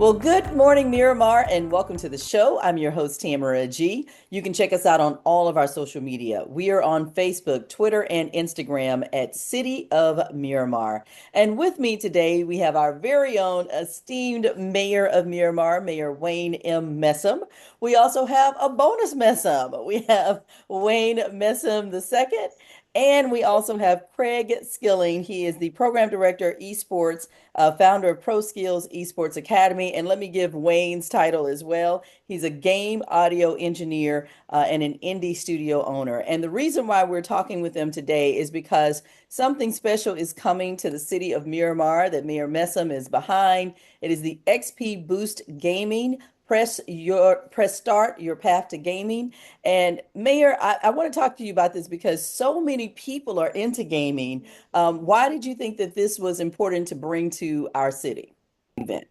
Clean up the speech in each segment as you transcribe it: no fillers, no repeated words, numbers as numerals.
Well, good morning, Miramar, and welcome to the show. I'm your host, Tamara G. You can check us out on all of our social media. We are on Facebook, Twitter, and Instagram at City of Miramar. And with me today, we have our very own esteemed Mayor of Miramar, Mayor Wayne M. Messam. We also have a bonus Messam. We have Wayne Messam II. And we also have Craig Skilling. He is the program director, esports, founder of Pro Skills Esports Academy. And let me give Wayne's title as well. He's a game audio engineer and an indie studio owner. And the reason why we're talking with them today is because something special is coming to the city of Miramar that Mayor Messam is behind. It is the XP Boost Gaming. Press start your path to gaming. And Mayor, I want to talk to you about this because so many people are into gaming. Why did you think that this was important to bring to our city event?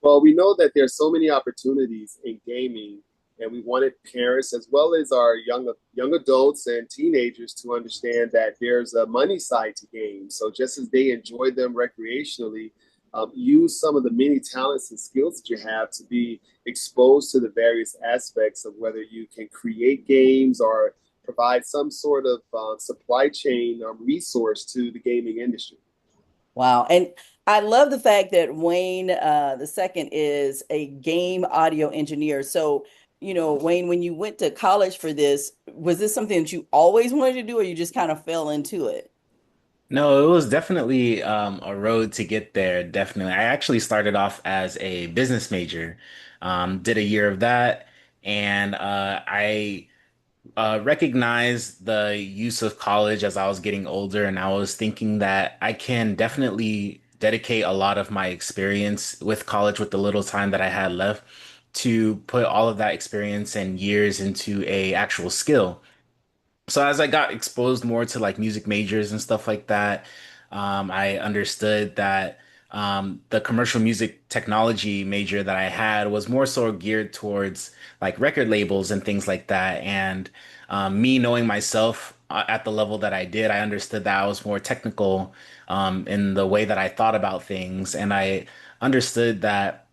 Well, we know that there's so many opportunities in gaming, and we wanted parents as well as our young adults and teenagers to understand that there's a money side to games. So just as they enjoy them recreationally, use some of the many talents and skills that you have to be exposed to the various aspects of whether you can create games or provide some sort of supply chain resource to the gaming industry. Wow. And I love the fact that Wayne the second is a game audio engineer. So, Wayne, when you went to college for this, was this something that you always wanted to do or you just kind of fell into it? No, it was definitely a road to get there. Definitely. I actually started off as a business major, did a year of that, and I recognized the use of college as I was getting older, and I was thinking that I can definitely dedicate a lot of my experience with college with the little time that I had left to put all of that experience and years into a actual skill. So as I got exposed more to like music majors and stuff like that, I understood that the commercial music technology major that I had was more so geared towards like record labels and things like that. And me knowing myself at the level that I did, I understood that I was more technical in the way that I thought about things, and I understood that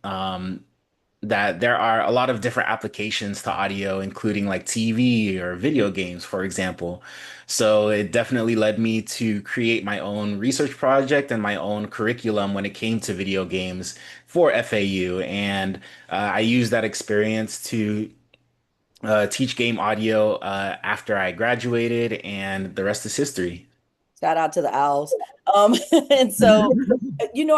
there are a lot of different applications to audio, including like TV or video games, for example. So it definitely led me to create my own research project and my own curriculum when it came to video games for FAU. And I used that experience to teach game audio after I graduated, and the rest is history. Shout out to the owls. And so,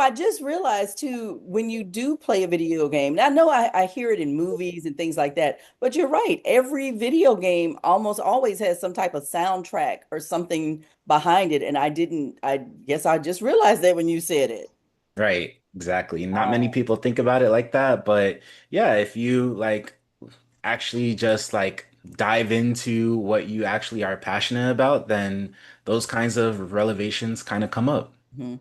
I just realized too, when you do play a video game, now I know I hear it in movies and things like that, but you're right. Every video game almost always has some type of soundtrack or something behind it. And I guess I just realized that when you said it. Right, exactly. Not many Wow. people think about it like that, but yeah, if you like actually just like dive into what you actually are passionate about, then those kinds of revelations kind of come up. Mhm.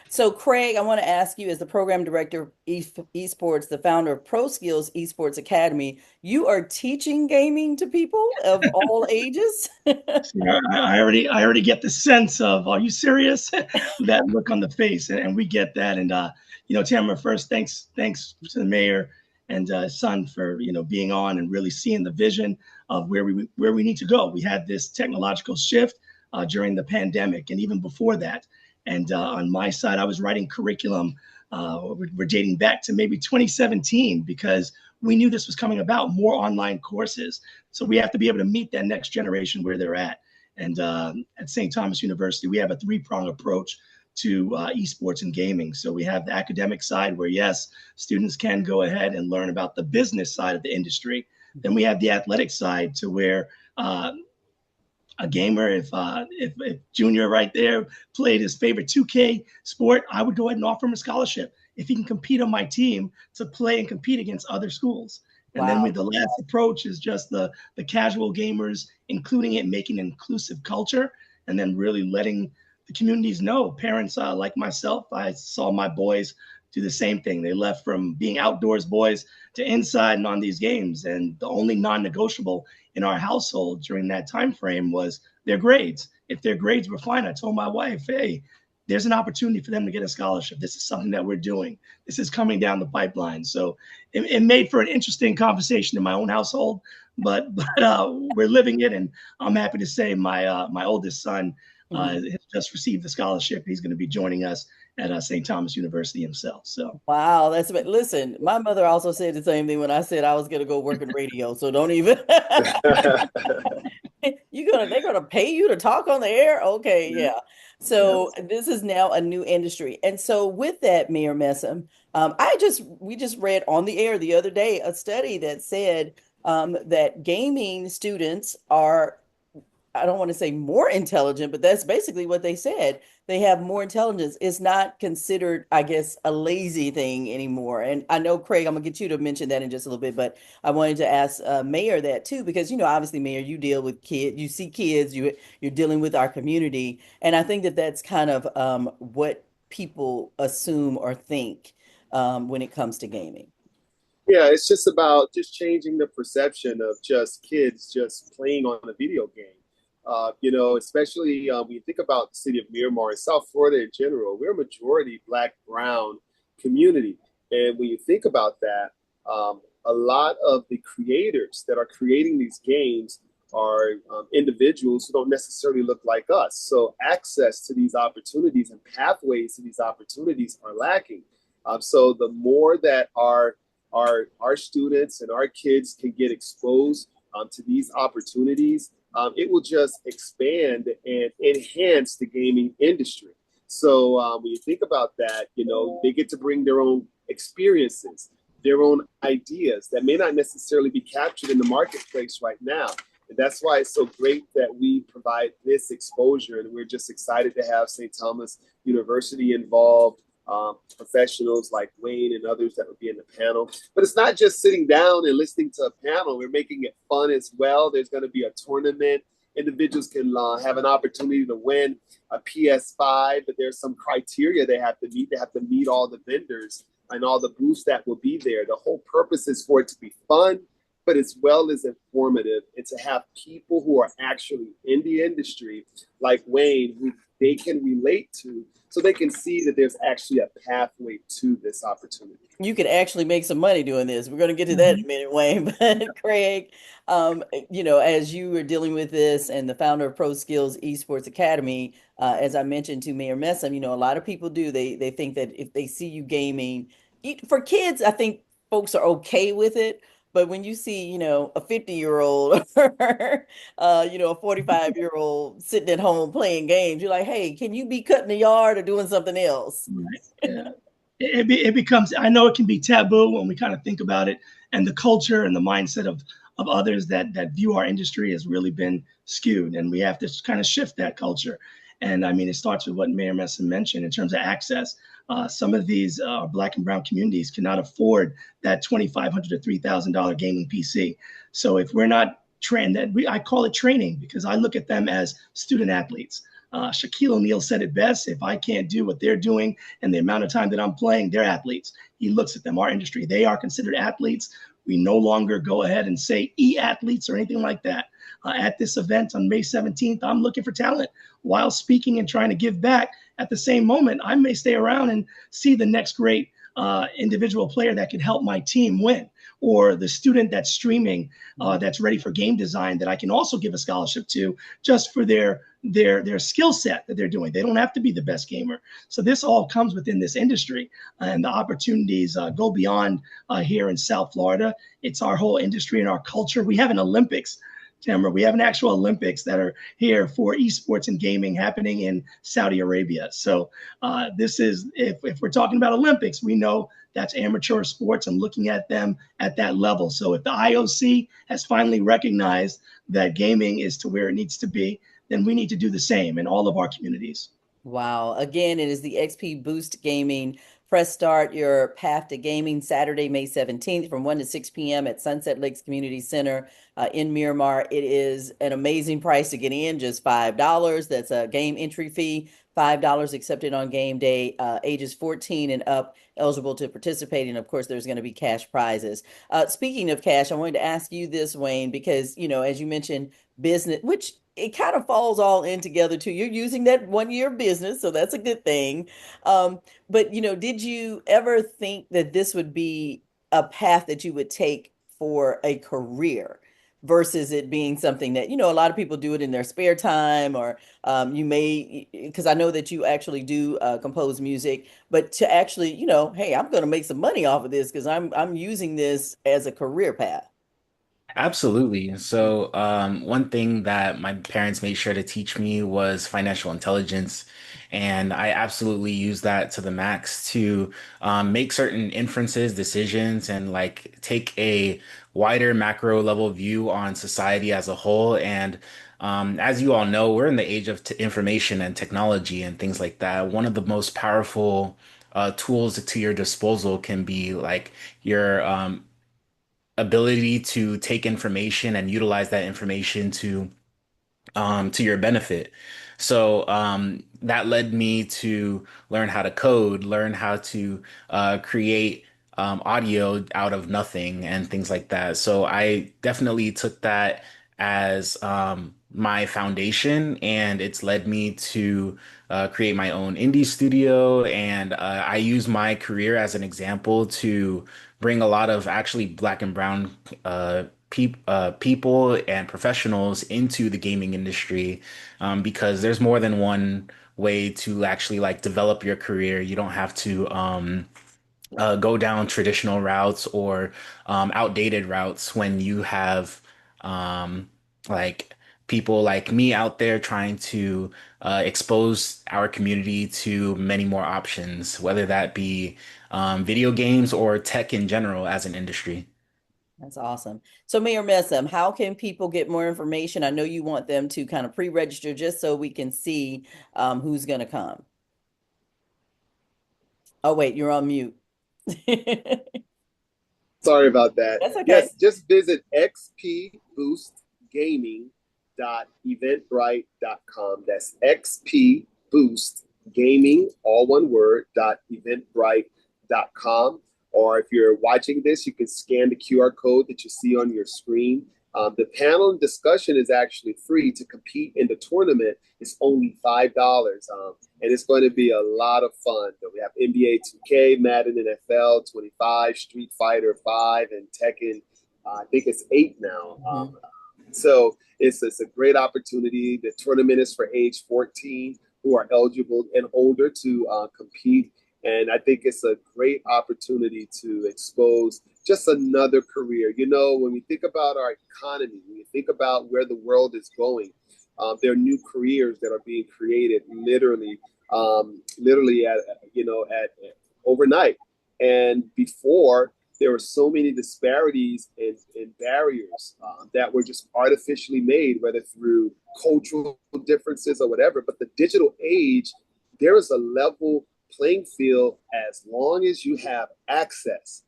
So, Craig, I want to ask you, as the program director of esports, the founder of Pro Skills Esports Academy, you are teaching gaming to people of all ages. I already get the sense of, are you serious? That look on the face, and we get that. And Tamara, first, thanks to the mayor and son for being on and really seeing the vision of where we need to go. We had this technological shift during the pandemic, and even before that. And on my side, I was writing curriculum. We're dating back to maybe 2017 because we knew this was coming about, more online courses. So we have to be able to meet that next generation where they're at. And at St. Thomas University, we have a three-pronged approach to esports and gaming. So we have the academic side where, yes, students can go ahead and learn about the business side of the industry. Then we have the athletic side to where a gamer, if Junior right there played his favorite 2K sport, I would go ahead and offer him a scholarship if he can compete on my team to play and compete against other schools. And then Wow. the last approach is just the casual gamers, including it, making an inclusive culture, and then really letting the communities know. Parents like myself, I saw my boys do the same thing. They left from being outdoors boys to inside and on these games, and the only non-negotiable in our household during that time frame was their grades. If their grades were fine, I told my wife, hey, there's an opportunity for them to get a scholarship. This is something that we're doing. This is coming down the pipeline. So it made for an interesting conversation in my own household, but we're living it, and I'm happy to say my oldest son Mhm. has just received the scholarship. He's going to be joining us at St. Thomas University himself. So Wow, listen, my mother also said the same thing when I said I was gonna go work in radio. So don't even they're gonna pay you to talk on the air? Okay, Yeah. yeah. So yes, this is now a new industry. And so with that, Mayor Messam, we just read on the air the other day a study that said that gaming students are, I don't want to say more intelligent, but that's basically what they said. They have more intelligence. It's not considered, I guess, a lazy thing anymore. And I know, Craig, I'm gonna get you to mention that in just a little bit, but I wanted to ask Mayor that too, because obviously, Mayor, you deal with kids, you see kids, you're dealing with our community, and I think that that's kind of what people assume or think when it comes to gaming. Yeah, it's just about just changing the perception of just kids just playing on a video game. Especially when you think about the city of Miramar and South Florida in general, we're a majority Black, brown community. And when you think about that, a lot of the creators that are creating these games are individuals who don't necessarily look like us. So access to these opportunities and pathways to these opportunities are lacking. So the more that our students and our kids can get exposed to these opportunities, it will just expand and enhance the gaming industry. So when you think about that, they get to bring their own experiences, their own ideas that may not necessarily be captured in the marketplace right now. And that's why it's so great that we provide this exposure. And we're just excited to have St. Thomas University involved, professionals like Wayne and others that would be in the panel. But it's not just sitting down and listening to a panel. We're making it fun as well. There's going to be a tournament. Individuals can have an opportunity to win a PS5, but there's some criteria they have to meet. They have to meet all the vendors and all the booths that will be there. The whole purpose is for it to be fun, but as well as informative, and to have people who are actually in the industry, like Wayne, who they can relate to, so they can see that there's actually a pathway to this opportunity. You could actually make some money doing this. We're going to get to that in mm-hmm. a minute, Wayne. But Craig, as you were dealing with this and the founder of Pro Skills Esports Academy, as I mentioned to Mayor Messam, a lot of people do. They think that if they see you gaming, for kids, I think folks are okay with it. But when you see, a 50-year-old or, a 45-year-old sitting at home playing games, you're like, hey, can you be cutting the yard or doing something else? Right. Yeah. It becomes, I know it can be taboo when we kind of think about it, and the culture and the mindset of others that view our industry has really been skewed, and we have to kind of shift that culture. And I mean, it starts with what Mayor Messam mentioned in terms of access. Some of these Black and brown communities cannot afford that $2,500 to $3,000 gaming PC. So if we're not trained, I call it training, because I look at them as student athletes. Shaquille O'Neal said it best: if I can't do what they're doing and the amount of time that I'm playing, they're athletes. He looks at them, our industry, they are considered athletes. We no longer go ahead and say e-athletes or anything like that. At this event on May 17th, I'm looking for talent while speaking and trying to give back. At the same moment, I may stay around and see the next great individual player that could help my team win, or the student that's streaming that's ready for game design that I can also give a scholarship to, just for their skill set that they're doing. They don't have to be the best gamer. So this all comes within this industry, and the opportunities go beyond here in South Florida. It's our whole industry and our culture. We have an Olympics. Tamara, we have an actual Olympics that are here for esports and gaming happening in Saudi Arabia. So this is, if we're talking about Olympics, we know that's amateur sports and looking at them at that level. So if the IOC has finally recognized that gaming is to where it needs to be, then we need to do the same in all of our communities. Wow. Again, it is the XP Boost Gaming. Press start your path to gaming Saturday, May 17th from 1 to 6 p.m. at Sunset Lakes Community Center in Miramar. It is an amazing price to get in, just $5. That's a game entry fee, $5 accepted on game day, ages 14 and up, eligible to participate. And of course, there's going to be cash prizes. Speaking of cash, I wanted to ask you this, Wayne, because, as you mentioned, business, which it kind of falls all in together too. You're using that 1 year business, so that's a good thing. But did you ever think that this would be a path that you would take for a career versus it being something that, a lot of people do it in their spare time, or you may, because I know that you actually do compose music, but to actually, hey, I'm going to make some money off of this because I'm using this as a career path. Absolutely. So, one thing that my parents made sure to teach me was financial intelligence. And I absolutely use that to the max to make certain inferences, decisions, and like take a wider macro level view on society as a whole. And as you all know, we're in the age of t information and technology and things like that. One of the most powerful tools to your disposal can be like your ability to take information and utilize that information to your benefit. So that led me to learn how to code, learn how to create audio out of nothing and things like that. So I definitely took that as my foundation, and it's led me to create my own indie studio. And I use my career as an example to bring a lot of actually black and brown people and professionals into the gaming industry, because there's more than one way to actually like develop your career. You don't have to go down traditional routes or outdated routes when you have um, like people like me out there trying to expose our community to many more options, whether that be video games or tech in general as an industry. That's awesome. So, Mayor Messam, how can people get more information? I know you want them to kind of pre-register just so we can see who's going to come. Oh, wait, you're on mute. Sorry about that. That's okay. Yes, just visit xpboostgaming.eventbrite.com. That's xpboostgaming, all one word, .eventbrite.com. Or if you're watching this, you can scan the QR code that you see on your screen. The panel discussion is actually free. To compete in the tournament, it's only $5. And it's going to be a lot of fun. We have NBA 2K, Madden NFL 25, Street Fighter 5, and Tekken. I think it's 8 now. Mhm. So it's a great opportunity. The tournament is for age 14 who are eligible and older to compete. And I think it's a great opportunity to expose just another career. When we think about our economy, when we think about where the world is going, there are new careers that are being created literally at overnight. And before, there were so many disparities and barriers that were just artificially made, whether through cultural differences or whatever. But the digital age, there is a level playing field as long as you have access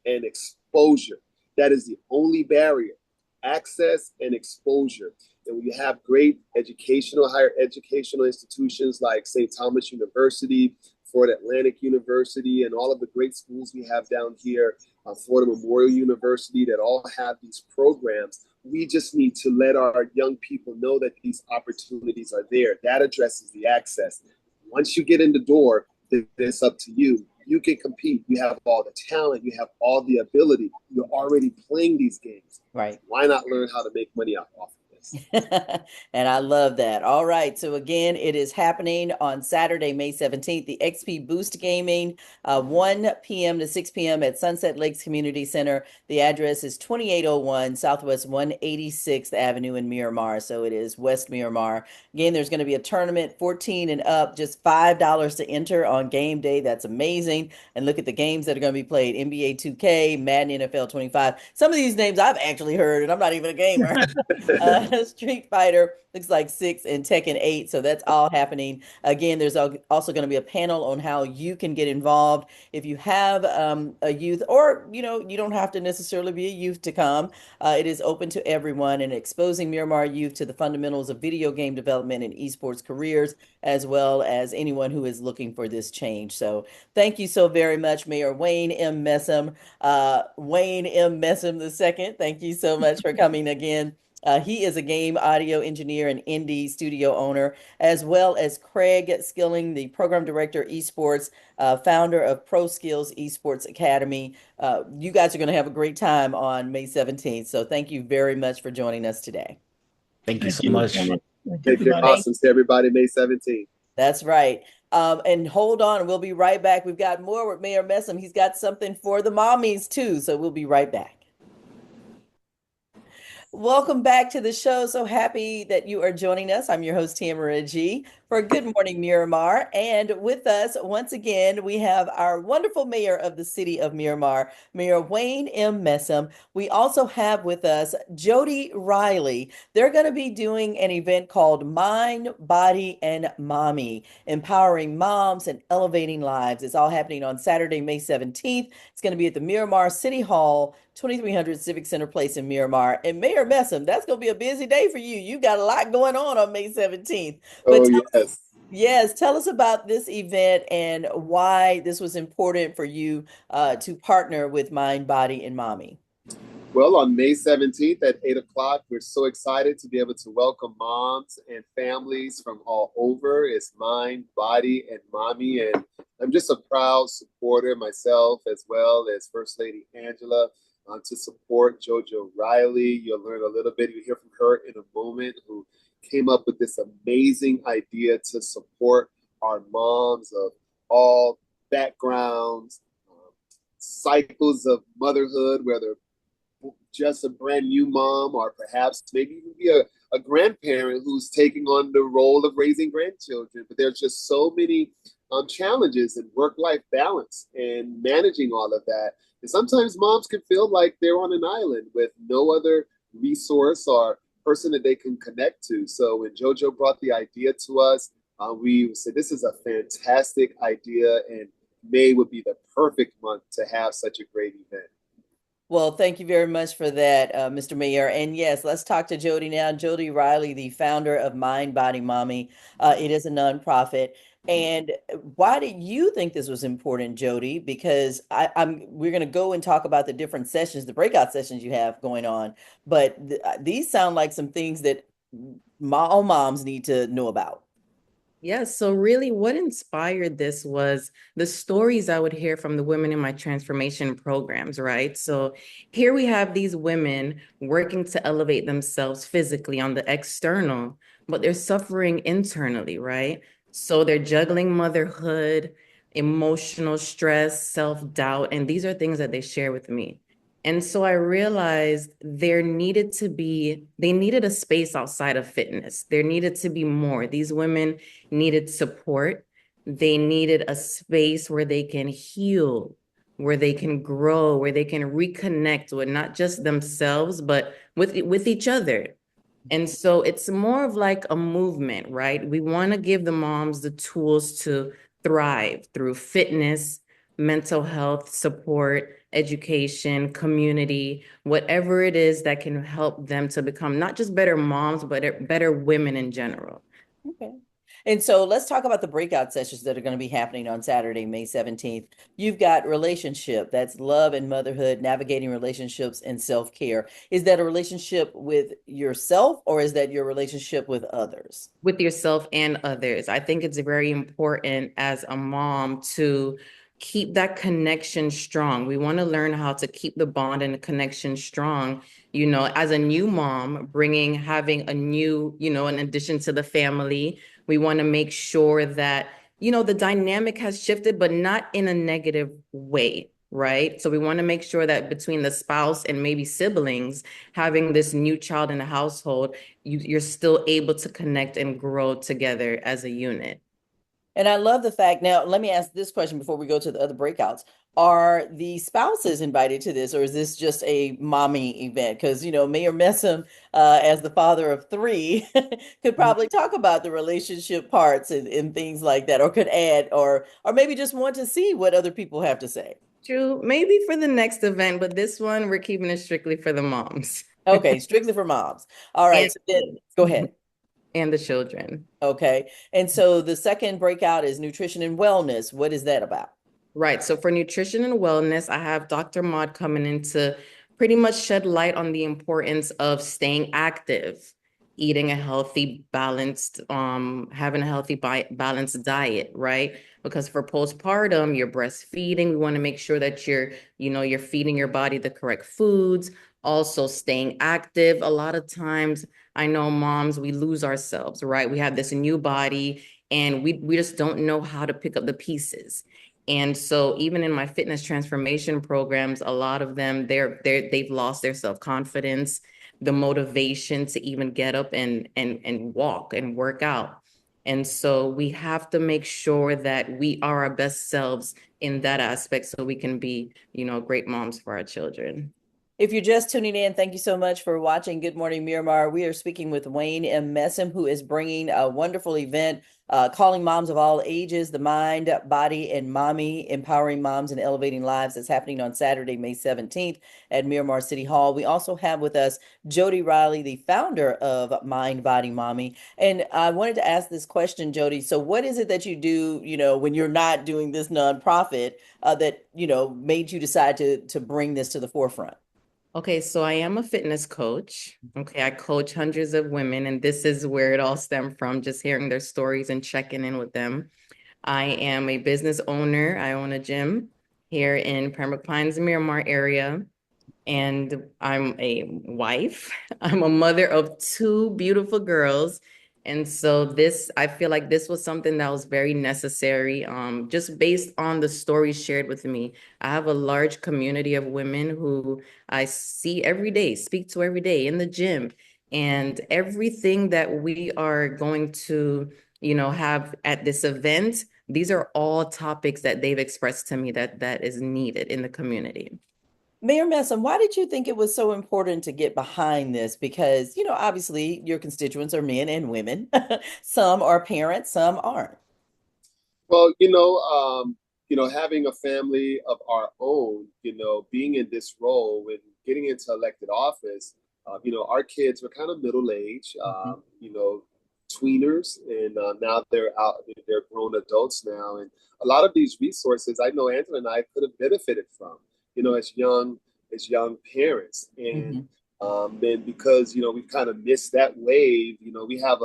and exposure. That is the only barrier, access and exposure. And we have great higher educational institutions like St. Thomas University, Florida Atlantic University, and all of the great schools we have down here, Florida Memorial University, that all have these programs. We just need to let our young people know that these opportunities are there. That addresses the access. Once you get in the door, it's up to you. You can compete. You have all the talent. You have all the ability. You're already playing these games. Right. Why not learn how to make money off of this? And I love that. All right. So again, it is happening on Saturday, May 17th, the XP Boost Gaming, 1 p.m. to 6 p.m. at Sunset Lakes Community Center. The address is 2801 Southwest 186th Avenue in Miramar. So it is West Miramar. Again, there's going to be a tournament, 14 and up, just $5 to enter on game day. That's amazing. And look at the games that are going to be played: NBA 2K, Madden NFL 25. Some of these names I've actually heard, and I'm not even a gamer. Street Fighter looks like 6 and Tekken 8. So that's all happening. Again, there's also going to be a panel on how you can get involved. If you have a youth, or you don't have to necessarily be a youth to come. It is open to everyone, and exposing Miramar youth to the fundamentals of video game development and esports careers, as well as anyone who is looking for this change. So thank you so very much, Mayor Wayne M. Messam. Wayne M. Messam II. Thank you so much for coming again He is a game audio engineer and indie studio owner, as well as Craig Skilling, the program director, esports, founder of Pro Skills Esports Academy. You guys are going to have a great time on May 17th. So thank you very much for joining us today. Thank you Thank so you, much. Tamara. Thank you, Take care. everybody. Thank Awesome. See everybody May 17th. That's right. And hold on, we'll be right back. We've got more with Mayor Messam. He's got something for the mommies too. So we'll be right back. Welcome back to the show. So happy that you are joining us. I'm your host, Tamara G, for Good Morning Miramar. And with us, once again, we have our wonderful mayor of the city of Miramar, Mayor Wayne M. Messam. We also have with us Jody Riley. They're going to be doing an event called Mind, Body, and Mommy, empowering moms and elevating lives. It's all happening on Saturday, May 17th. It's going to be at the Miramar City Hall, 2300 Civic Center Place in Miramar. And Mayor Messam, that's going to be a busy day for you. You got a lot going on May 17th. But Oh, yes. yes, tell us about this event and why this was important for you to partner with Mind, Body, and Mommy. Well, on May 17th at 8 o'clock, we're so excited to be able to welcome moms and families from all over. It's Mind, Body, and Mommy. And I'm just a proud supporter myself, as well as First Lady Angela, to support JoJo Riley. You'll learn a little bit. You'll hear from her in a moment, who came up with this amazing idea to support our moms of all backgrounds, cycles of motherhood, whether just a brand new mom, or perhaps maybe even be a grandparent who's taking on the role of raising grandchildren. But there's just so many challenges in work-life balance and managing all of that. And sometimes moms can feel like they're on an island with no other resource or person that they can connect to. So when JoJo brought the idea to us, we said this is a fantastic idea, and May would be the perfect month to have such a great event. Well, thank you very much for that, Mr. Mayor. And yes, let's talk to Jody now. Jody Riley, the founder of Mind Body Mommy. It is a nonprofit. And why did you think this was important, Jody? Because we're going to go and talk about the different sessions, the breakout sessions you have going on. But these sound like some things that all moms need to know about. Yes, so really what inspired this was the stories I would hear from the women in my transformation programs, right? So here we have these women working to elevate themselves physically on the external, but they're suffering internally, right? So they're juggling motherhood, emotional stress, self-doubt, and these are things that they share with me. And so I realized they needed a space outside of fitness. There needed to be more. These women needed support. They needed a space where they can heal, where they can grow, where they can reconnect with not just themselves, but with each other. And so it's more of like a movement, right? We want to give the moms the tools to thrive through fitness, mental health support, education, community, whatever it is that can help them to become not just better moms, but better women in general. Okay. And so let's talk about the breakout sessions that are going to be happening on Saturday, May 17th. You've got relationship, that's love and motherhood, navigating relationships and self-care. Is that a relationship with yourself, or is that your relationship with others? With yourself and others. I think it's very important as a mom to keep that connection strong. We want to learn how to keep the bond and the connection strong. You know, as a new mom, having a new, in addition to the family, we want to make sure that, the dynamic has shifted, but not in a negative way. Right. So we want to make sure that between the spouse and maybe siblings, having this new child in the household, you're still able to connect and grow together as a unit. And I love the fact, now let me ask this question before we go to the other breakouts. Are the spouses invited to this, or is this just a mommy event? Because, Mayor Messam, as the father of three, could probably talk about the relationship parts and things like that, or could add, or maybe just want to see what other people have to say. True, maybe for the next event, but this one we're keeping it strictly for the moms. Okay, strictly for moms. All right, and, so then go ahead. and the children. Okay, and so the second breakout is nutrition and wellness. What is that about? Right. So for nutrition and wellness, I have Dr. Maud coming in to pretty much shed light on the importance of staying active, eating a healthy, balanced, having a healthy, balanced diet, right? Because for postpartum, you're breastfeeding. We want to make sure that you're feeding your body the correct foods. Also, staying active. A lot of times, I know moms, we lose ourselves, right? We have this new body, and we just don't know how to pick up the pieces. And so even in my fitness transformation programs, a lot of them they've lost their self-confidence, the motivation to even get up and walk and work out. And so we have to make sure that we are our best selves in that aspect so we can be, great moms for our children. If you're just tuning in, thank you so much for watching Good Morning Miramar. We are speaking with Wayne M. Messam, who is bringing a wonderful event, calling moms of all ages, the mind, body, and mommy, empowering moms and elevating lives. That's happening on Saturday, May 17th at Miramar City Hall. We also have with us Jody Riley, the founder of Mind, Body, Mommy. And I wanted to ask this question, Jody. So what is it that you do, when you're not doing this nonprofit, that, made you decide to bring this to the forefront? Okay, so I am a fitness coach. Okay, I coach hundreds of women, and this is where it all stemmed from, just hearing their stories and checking in with them. I am a business owner. I own a gym here in Pembroke Pines, Miramar area, and I'm a wife. I'm a mother of two beautiful girls. And so I feel like this was something that was very necessary, just based on the stories shared with me. I have a large community of women who I see every day, speak to every day in the gym, and everything that we are going to, have at this event. These are all topics that they've expressed to me that is needed in the community. Mayor Messam, why did you think it was so important to get behind this? Because, obviously your constituents are men and women. Some are parents, some aren't. Well, having a family of our own, being in this role when getting into elected office, our kids were kind of middle age, Mhm. tweeners, and now they're out, they're grown adults now. And a lot of these resources I know Angela and I could have benefited from, as young parents. And Mhm. then because, we've kind of missed that wave, we have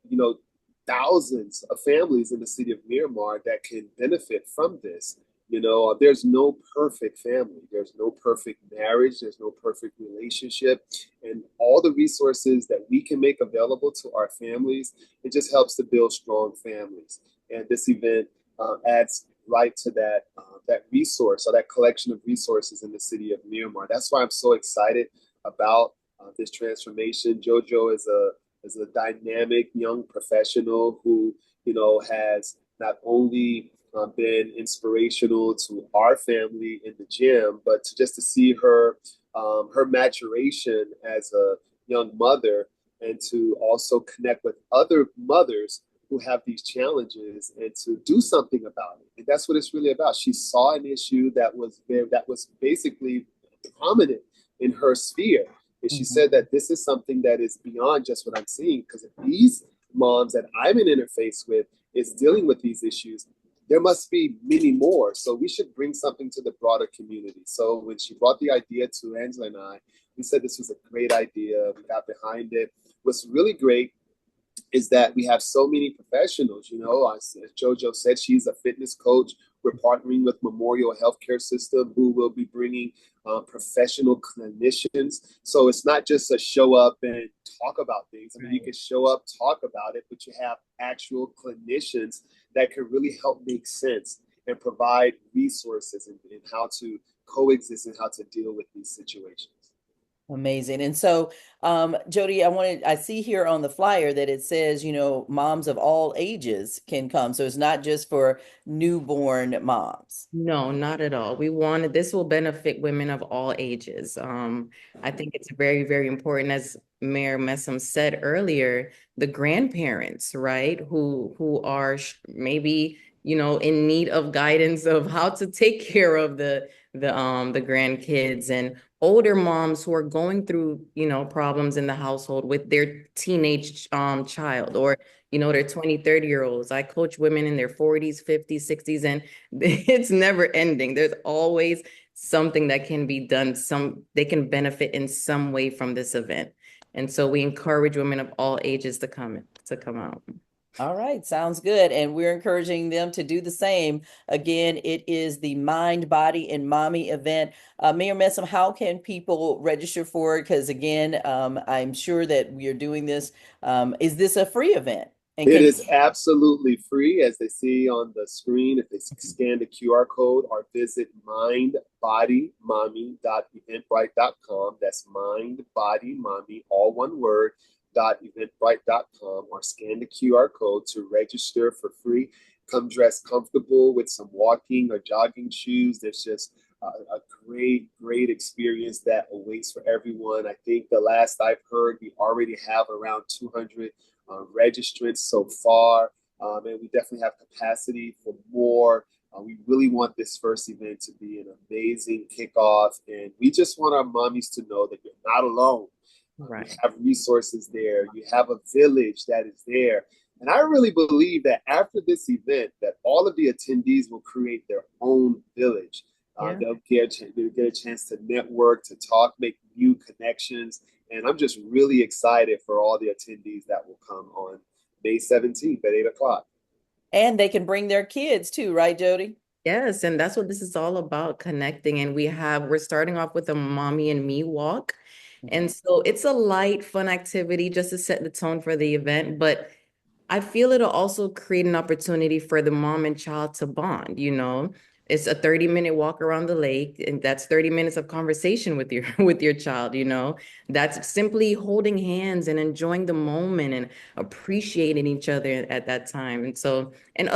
you know, thousands of families in the city of Miramar that can benefit from this. There's no perfect family, there's no perfect marriage, there's no perfect relationship. And all the resources that we can make available to our families, it just helps to build strong families. And this event adds right to that resource or that collection of resources in the city of Miramar. That's why I'm so excited about this transformation. JoJo is a dynamic young professional who, has not only been inspirational to our family in the gym, but just to see her maturation as a young mother and to also connect with other mothers who have these challenges and to do something about it. And that's what it's really about. She saw an issue that was basically prominent in her sphere. And she Mhm. said that this is something that is beyond just what I'm seeing. Because if these moms that I'm in interface with is dealing with these issues, there must be many more. So we should bring something to the broader community. So when she brought the idea to Angela and I, we said this was a great idea. We got behind it. What's really great is that we have so many professionals. As JoJo said, she's a fitness coach. We're partnering with Memorial Healthcare System, who will be bringing professional clinicians. So it's not just a show up and talk about things. I mean, you can show up, talk about it, but you have actual clinicians that can really help make sense and provide resources in how to coexist and how to deal with these situations. Amazing. And so, Jody, I see here on the flyer that it says, moms of all ages can come. So it's not just for newborn moms. No, not at all. This will benefit women of all ages. I think it's very, very important, as Mayor Messam said earlier, the grandparents, right, who are maybe, in need of guidance of how to take care of the grandkids, and older moms who are going through, problems in the household with their teenage child, or their 20, 30-year-olds. I coach women in their 40s, 50s, 60s, and it's never ending. There's always something that can be done, they can benefit in some way from this event. And so we encourage women of all ages to come out. All right, sounds good. And we're encouraging them to do the same. Again, it is the Mind, Body, and Mommy event. Mayor Messam, how can people register for it? Because again, I'm sure that we are doing this. Is this a free event? And It can is absolutely free, as they see on the screen. If they scan the QR code or visit mindbodymommy.eventbrite.com, that's mindbodymommy, all one word, .eventbrite.com, or scan the QR code to register for free. Come dressed comfortable with some walking or jogging shoes. There's just a great experience that awaits for everyone. I think the last I've heard, we already have around 200 registrants so far, and we definitely have capacity for more. We really want this first event to be an amazing kickoff, and we just want our mommies to know that you're not alone. You Right. have resources there. You have a village that is there. And I really believe that after this event, that all of the attendees will create their own village. Yeah. They'll get a chance to network, to talk, make new connections. And I'm just really excited for all the attendees that will come on May 17th at 8 o'clock. and they can bring their kids too, right, Jody? Yes, and that's what this is all about, connecting. And we're starting off with a mommy and me walk. Mhm. And so it's a light, fun activity just to set the tone for the event. But I feel it'll also create an opportunity for the mom and child to bond, you know. It's a 30-minute walk around the lake, and that's 30 minutes of conversation with your with your child, you know. That's simply holding hands and enjoying the moment and appreciating each other at that time. And so, and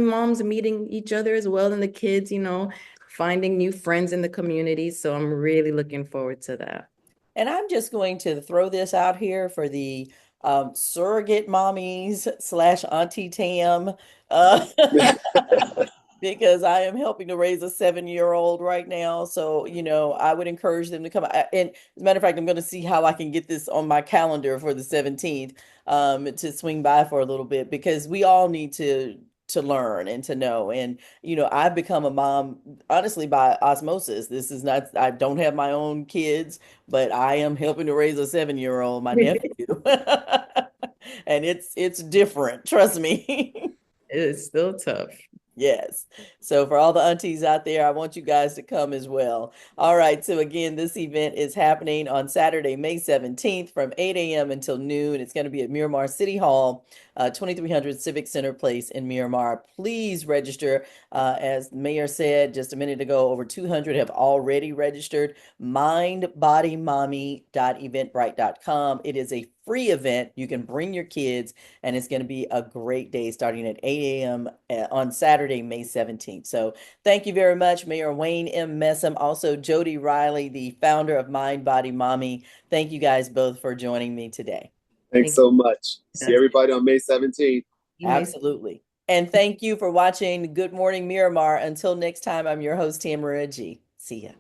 moms meeting each other as well, and the kids, you know, finding new friends in the community. So I'm really looking forward to that. And I'm just going to throw this out here for the surrogate mommies slash Auntie Tam, uh, because I am helping to raise a 7-year-old right now. So, I would encourage them to come. And as a matter of fact, I'm going to see how I can get this on my calendar for the 17th, to swing by for a little bit because we all need to learn and to know. And, I've become a mom, honestly, by osmosis. This is not, I don't have my own kids, but I am helping to raise a 7-year-old, my nephew. And it's different, trust me. It's still tough. Yes. So for all the aunties out there, I want you guys to come as well. All right. So again, this event is happening on Saturday, May 17th from 8 a.m. until noon. It's going to be at Miramar City Hall, 2300 Civic Center Place in Miramar. Please register. As the mayor said just a minute ago, over 200 have already registered. Mindbodymommy.eventbrite.com. It is a free event. You can bring your kids and it's going to be a great day starting at 8 a.m. On Saturday, May 17th. So thank you very much, Mayor Wayne M. Messam, also Jody Riley, the founder of Mind Body Mommy. Thank you guys both for joining me today. Thanks Thank you. so much. See That's everybody on May 17th. you may Absolutely. And thank you for watching Good Morning Miramar. Until next time, I'm your host, Tamara G. See ya.